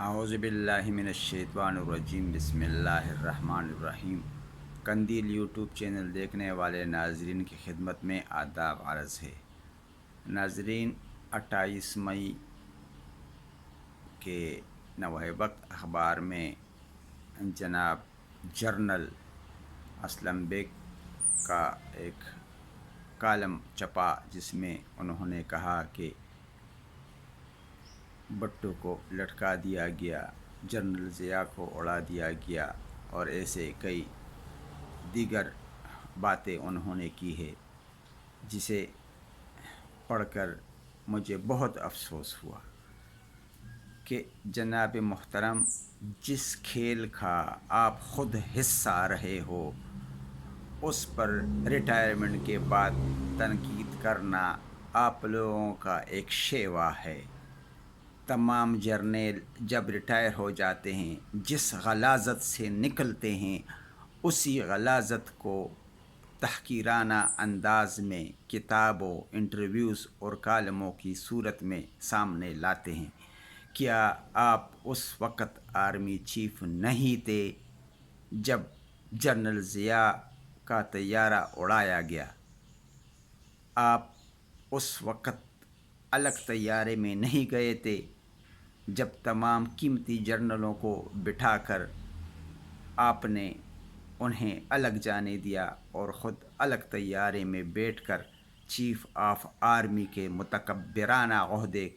اعوذ باللہ من الشیطان الرجیم بسم اللہ الرحمن الرحیم۔ قندیل یوٹیوب چینل دیکھنے والے ناظرین کی خدمت میں آداب عرض ہے۔ ناظرین، 28 مئی کے نوئے وقت اخبار میں جناب جنرل اسلم بیگ کا ایک کالم چھپا، جس میں انہوں نے کہا کہ بھٹو کو لٹکا دیا گیا، جنرل ضیاء کو اڑا دیا گیا، اور ایسے کئی دیگر باتیں انہوں نے کی ہے، جسے پڑھ کر مجھے بہت افسوس ہوا کہ جناب محترم، جس کھیل کا آپ خود حصہ رہے ہو، اس پر ریٹائرمنٹ کے بعد تنقید کرنا آپ لوگوں کا ایک شیوا ہے۔ تمام جرنیل جب ریٹائر ہو جاتے ہیں، جس غلاظت سے نکلتے ہیں، اسی غلاظت کو تحقیرانہ انداز میں کتابوں، انٹرویوز اور کالموں کی صورت میں سامنے لاتے ہیں۔ کیا آپ اس وقت آرمی چیف نہیں تھے جب جنرل ضیاء کا طیارہ اڑایا گیا؟ آپ اس وقت الگ طیارے میں نہیں گئے تھے جب تمام قیمتی جرنلوں کو بٹھا کر آپ نے انہیں الگ جانے دیا اور خود الگ طیارے میں بیٹھ کر چیف آف آرمی کے متکبرانہ عہدے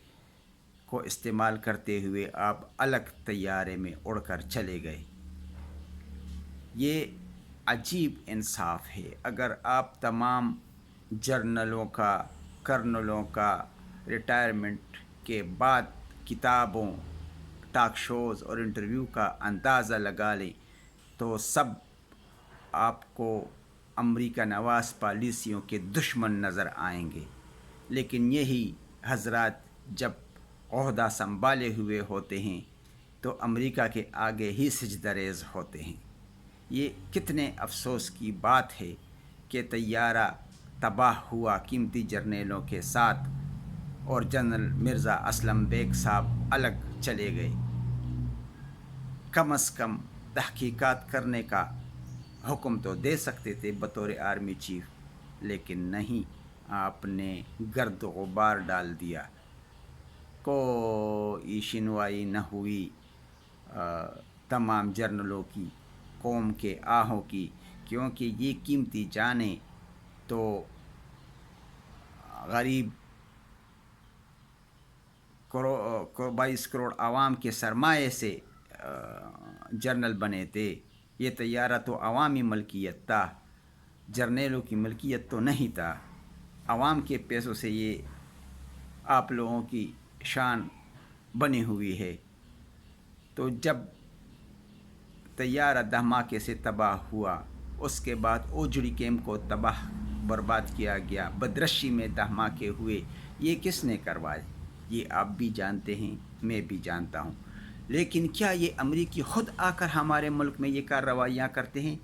کو استعمال کرتے ہوئے آپ الگ طیارے میں اڑ کر چلے گئے؟ یہ عجیب انصاف ہے۔ اگر آپ تمام جرنلوں کا، کرنلوں کا ریٹائرمنٹ کے بعد کتابوں، ٹاک شوز اور انٹرویو کا اندازہ لگا لیں تو سب آپ کو امریکہ نواز پالیسیوں کے دشمن نظر آئیں گے، لیکن یہی حضرات جب عہدہ سنبھالے ہوئے ہوتے ہیں تو امریکہ کے آگے ہی سجدہ ریز ہوتے ہیں۔ یہ کتنے افسوس کی بات ہے کہ طیارہ تباہ ہوا قیمتی جرنیلوں کے ساتھ، اور جنرل مرزا اسلم بیگ صاحب الگ چلے گئے۔ کم از کم تحقیقات کرنے کا حکم تو دے سکتے تھے بطور آرمی چیف، لیکن نہیں، آپ نے گرد و غبار ڈال دیا، کوئی سنوائی نہ ہوئی تمام جرنلوں کی، قوم کے آہوں کی، کیونکہ یہ قیمتی جانیں تو غریب 22 کروڑ عوام کے سرمایے سے جرنل بنے تھے۔ یہ طیارہ تو عوامی ملکیت تھا، جرنیلوں کی ملکیت تو نہیں تھا۔ عوام کے پیسوں سے یہ آپ لوگوں کی شان بنی ہوئی ہے۔ تو جب طیارہ دھماکے سے تباہ ہوا، اس کے بعد اوجڑی کیمپ کو تباہ برباد کیا گیا، بدرشی میں دھماکے ہوئے، یہ کس نے کروائے؟ یہ آپ بھی جانتے ہیں، میں بھی جانتا ہوں، لیکن کیا یہ امریکی خود آ کر ہمارے ملک میں یہ کارروائیاں کرتے ہیں،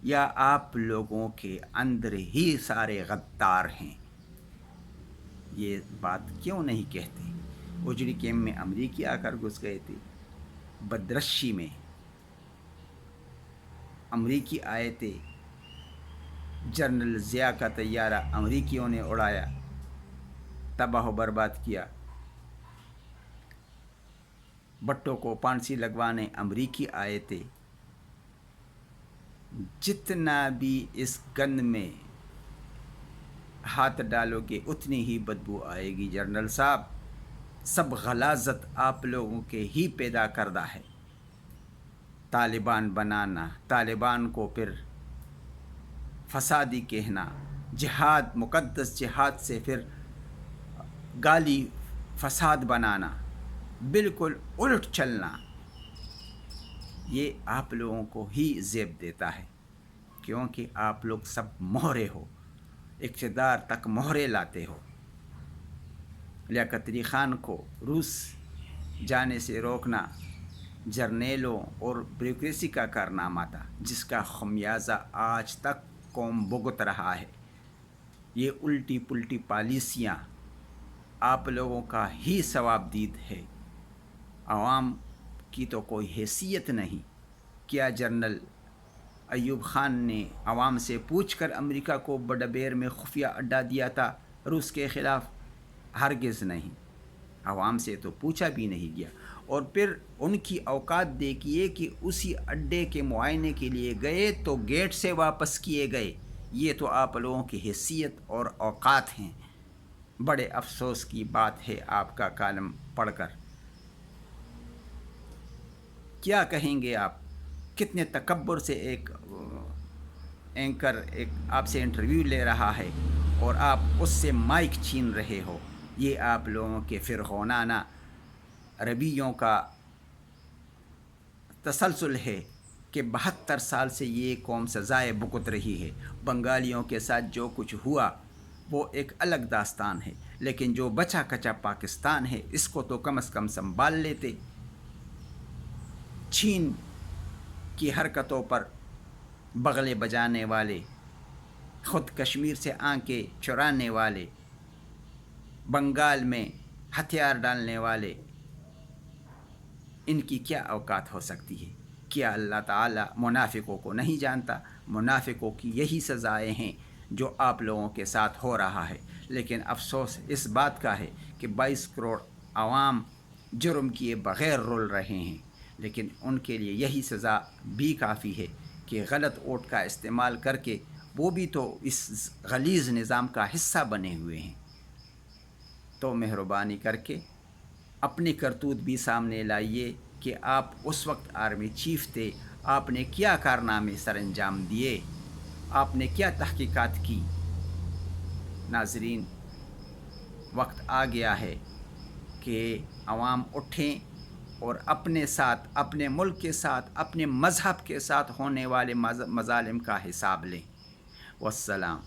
یا آپ لوگوں کے اندر ہی سارے غدار ہیں؟ یہ بات کیوں نہیں کہتے؟ اوجڑی کیمپ میں امریکی آ کر گھس گئے تھے، بدرشی میں امریکی آئے تھے، جنرل ضیاء کا طیارہ امریکیوں نے اڑایا، تباہ و برباد کیا۔ بھٹو کو پھانسی لگوانے امریکی آئے تھے۔ جتنا بھی اس گند میں ہاتھ ڈالو گے اتنی ہی بدبو آئے گی جنرل صاحب۔ سب غلاظت آپ لوگوں کے ہی پیدا کردہ ہے۔ طالبان بنانا، طالبان کو پھر فسادی کہنا، جہاد، مقدس جہاد سے پھر گالی فساد بنانا، بالکل الٹ چلنا، یہ آپ لوگوں کو ہی زیب دیتا ہے، کیونکہ آپ لوگ سب مہرے ہو، اقتدار تک مہرے لاتے ہو۔ لیاقت علی خان کو روس جانے سے روکنا جرنیلوں اور بیوروکریسی کا کارنامہ تھا، جس کا خمیازہ آج تک قوم بھگت رہا ہے۔ یہ الٹی پلٹی پالیسیاں آپ لوگوں کا ہی ثواب دید ہے۔ عوام کی تو کوئی حیثیت نہیں۔ کیا جنرل ایوب خان نے عوام سے پوچھ کر امریکہ کو بڈبیر میں خفیہ اڈا دیا تھا روس کے خلاف؟ ہرگز نہیں، عوام سے تو پوچھا بھی نہیں گیا۔ اور پھر ان کی اوقات دیکھیے کہ اسی اڈے کے معائنے کے لیے گئے تو گیٹ سے واپس کیے گئے۔ یہ تو آپ لوگوں کی حیثیت اور اوقات ہیں۔ بڑے افسوس کی بات ہے آپ کا کالم پڑھ کر۔ کیا کہیں گے آپ؟ کتنے تکبر سے ایک اینکر ایک آپ سے انٹرویو لے رہا ہے اور آپ اس سے مائک چھین رہے ہو۔ یہ آپ لوگوں کے فرعونانہ رویوں کا تسلسل ہے کہ 72 سال سے یہ قوم سزائے بھگت رہی ہے۔ بنگالیوں کے ساتھ جو کچھ ہوا وہ ایک الگ داستان ہے، لیکن جو بچا کچا پاکستان ہے اس کو تو کم از کم سنبھال لیتے۔ چین کی حرکتوں پر بغلے بجانے والے، خود کشمیر سے آنکھیں چرانے والے، بنگال میں ہتھیار ڈالنے والے، ان کی کیا اوقات ہو سکتی ہے؟ کیا اللہ تعالیٰ منافقوں کو نہیں جانتا؟ منافقوں کی یہی سزائیں ہیں جو آپ لوگوں کے ساتھ ہو رہا ہے۔ لیکن افسوس اس بات کا ہے کہ 22 کروڑ عوام جرم کیے بغیر رول رہے ہیں، لیکن ان کے لیے یہی سزا بھی کافی ہے کہ غلط ووٹ کا استعمال کر کے وہ بھی تو اس غلیظ نظام کا حصہ بنے ہوئے ہیں۔ تو مہربانی کر کے اپنی کرتوت بھی سامنے لائیے کہ آپ اس وقت آرمی چیف تھے، آپ نے کیا کارنامے سر انجام دیے، آپ نے کیا تحقیقات کی۔ ناظرین، وقت آ گیا ہے کہ عوام اٹھیں اور اپنے ساتھ، اپنے ملک کے ساتھ، اپنے مذہب کے ساتھ ہونے والے مظالم کا حساب لیں۔ والسلام۔